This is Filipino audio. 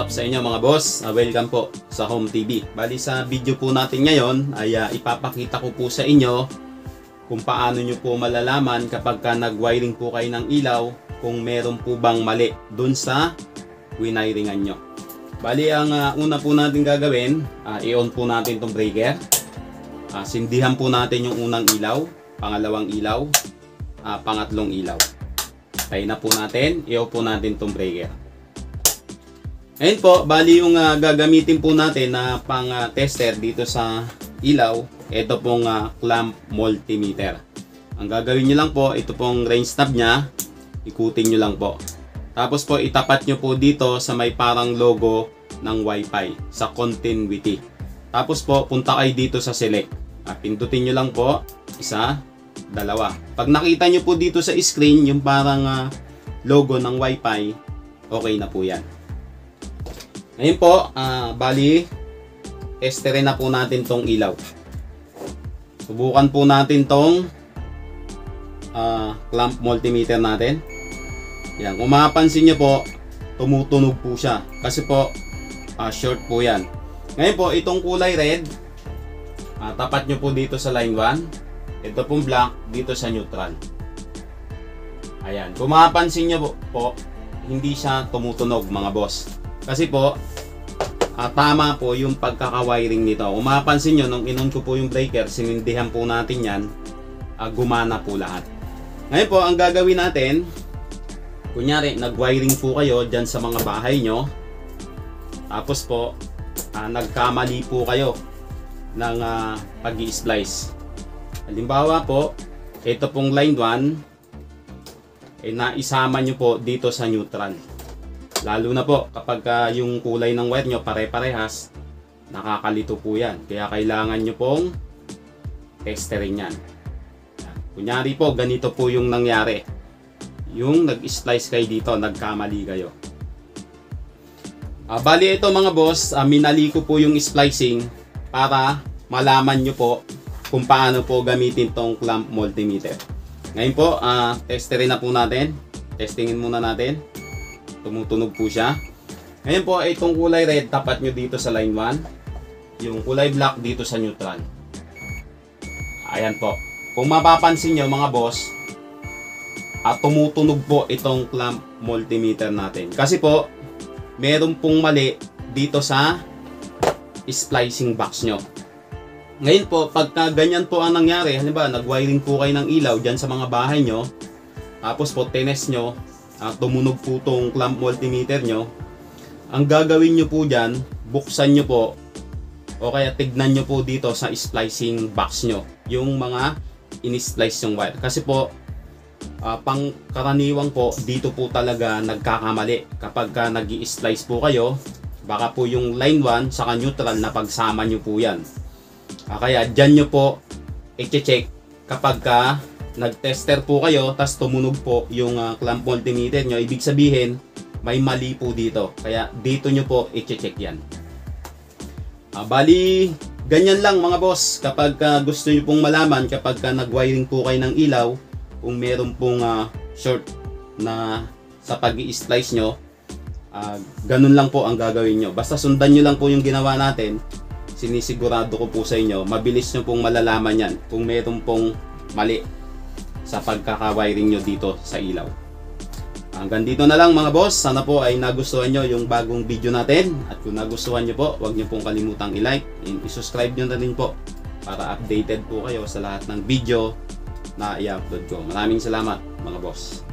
up sa inyo mga boss? Welcome po sa Home TV. Bali sa video po natin ngayon ay ipapakita ko po sa inyo kung paano nyo po malalaman kapag nag-wiring po kayo ng ilaw kung meron po bang mali dun sa winiringan nyo. Bali ang una po natin gagawin, i-on po natin itong breaker. Sindihan po natin yung unang ilaw, pangalawang ilaw, pangatlong ilaw. Tayo na po natin, i-off po natin itong breaker. Ngayon po, bali yung gagamitin po natin na pang tester dito sa ilaw, ito pong clamp multimeter. Ang gagawin nyo lang po, ito pong range knob nya, ikutin nyo lang po. Tapos po, itapat nyo po dito sa may parang logo ng Wi-Fi sa continuity. Tapos po, punta kayo dito sa select. Pindutin nyo lang po, isa, dalawa. Pag nakita nyo po dito sa screen, yung parang logo ng Wi-Fi, okay na po yan. Ngayon po, bali, testerin na po natin tong ilaw. Subukan po natin tong clamp multimeter natin. Yan, kung mapapansin nyo po, tumutunog po siya. Kasi po, short po yan. Ngayon po, itong kulay red, tapat nyo po dito sa line 1. Ito pong black, dito sa neutral. Ayan, kung mapapansin nyo po, hindi siya tumutunog mga boss. Kasi po, tama po yung pagkaka-wiring nito. Kung mapapansin nyo, nung inon ko po yung breaker, sinindihan po natin yan, gumana po lahat. Ngayon po, ang gagawin natin, kunyari, nag-wiring po kayo dyan sa mga bahay nyo. Tapos po, nagkamali po kayo ng pag-i-splice. Halimbawa po, ito pong line 1, naisama nyo po dito sa neutral. Lalo na po kapag yung kulay ng wire nyo pare-parehas, nakakalito po yan. Kaya kailangan nyo pong testerin yan. Kunyari po, ganito po yung nangyari. Yung nag-splice kayo dito, nagkamali kayo. Bali ito mga boss, minali ko po yung splicing para malaman nyo po kung paano po gamitin tong clamp multimeter. Ngayon po, testerin na po natin. Testingin muna natin. Tumutunog po siya. Ngayon po, itong kulay red, tapat nyo dito sa line 1. Yung kulay black dito sa neutral. Ayan po. Kung mapapansin nyo mga boss, tumutunog po itong clamp multimeter natin. Kasi po, meron pong mali dito sa splicing box nyo. Ngayon po, pagka ganyan po ang nangyari, halimbawa, nag-wiring po kayo ng ilaw dyan sa mga bahay nyo, tapos po, tinest nyo, tumunog po itong clamp multimeter nyo, ang gagawin nyo po dyan, buksan nyo po o kaya tignan nyo po dito sa splicing box nyo yung mga in-splice yung wire. Kasi po, pangkaraniwang po, dito po talaga nagkakamali. Kapag nag-i-splice po kayo, baka po yung line 1 saka neutral na pagsama nyo po yan. Kaya dyan nyo po i-check kapag nag-tester po kayo, tas tumunog po yung clamp multimeter nyo, ibig sabihin, may mali po dito. Kaya dito nyo po i-check yan. Bali, ganyan lang mga boss. Kapag gusto nyo pong malaman, kapag nag-wiring po kayo ng ilaw, kung meron pong short na sa pag-i-splice nyo, ganun lang po ang gagawin nyo. Basta sundan nyo lang po yung ginawa natin, sinisigurado ko po sa inyo, mabilis nyo pong malalaman yan kung meron pong mali sa pagkaka-wiring nyo dito sa ilaw. Hanggang dito na lang mga boss. Sana po ay nagustuhan nyo yung bagong video natin. At kung nagustuhan nyo po, huwag nyo pong kalimutang i-like and i-subscribe nyo na rin po para updated po kayo sa lahat ng video na i-upload ko. Maraming salamat mga boss.